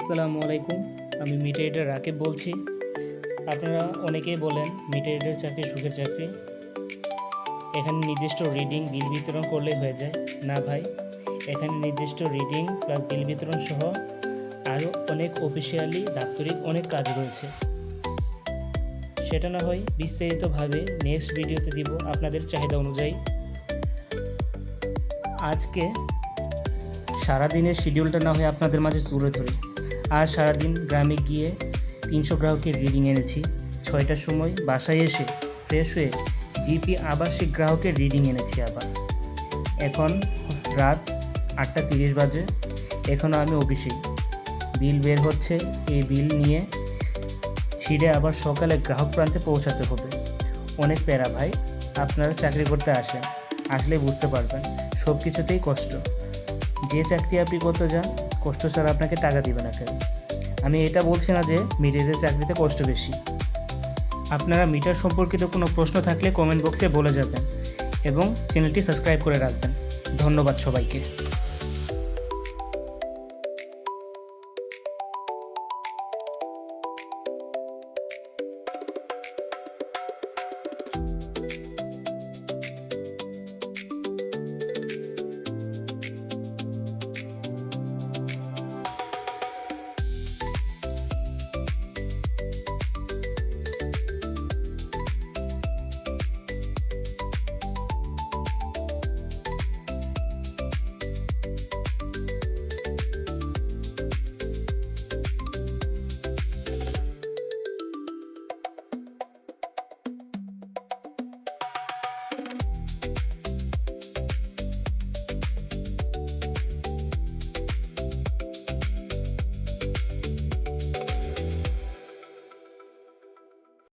আসসালামু আলাইকুম। আমি মিটা এডিটর রাকিব বলছি। আপনারা অনেকেই বলেন মিটা এডিটর চাকরি সুখের চাকরি, এখানে নির্দিষ্ট রিডিং বিল বিতরণ করলেই হয়ে যায়। না ভাই, এখানে নির্দিষ্ট রিডিং প্লাস বিল বিতরণ সহ আরও অনেক অফিসিয়ালি দাপ্তরিক অনেক কাজ রয়েছে। সেটা না হয় বিস্তারিতভাবে নেক্সট ভিডিওতে দিব আপনাদের চাহিদা অনুযায়ী। আজকে সারাদিনের শিডিউলটা না হয় আপনাদের মাঝে তুলে ধরি। আর সারাদিন গ্রামে গিয়ে 300 গ্রাহকের রিডিং এনেছি। 6টার সময় বাসায় এসে ফ্রেশ হয়ে জিপি আবাসিক গ্রাহকের রিডিং এনেছি। আবার এখন রাত 8:30 বাজে, এখনও আমি অফিসেই। বিল বের হচ্ছে, এই বিল নিয়ে ছিঁড়ে আবার সকালে গ্রাহক প্রান্তে পৌঁছাতে হবে। অনেক প্যারা ভাই। আপনারা চাকরি করতে আসেন, আসলে বুঝতে পারবেন সব কিছুতেই কষ্ট। যে চাকরি আপনি করতে যান, কষ্ট ছাড়া আপনাকে টাকা দিবে না কেন। আমি এটা বলছি না যে মিটারের চাকরিতে কষ্ট বেশি। আপনারা মিটার সম্পর্কিত কোনো প্রশ্ন থাকলে কমেন্ট বক্সে বলে যাবেন এবং চ্যানেলটি সাবস্ক্রাইব করে রাখবেন। ধন্যবাদ সবাইকে।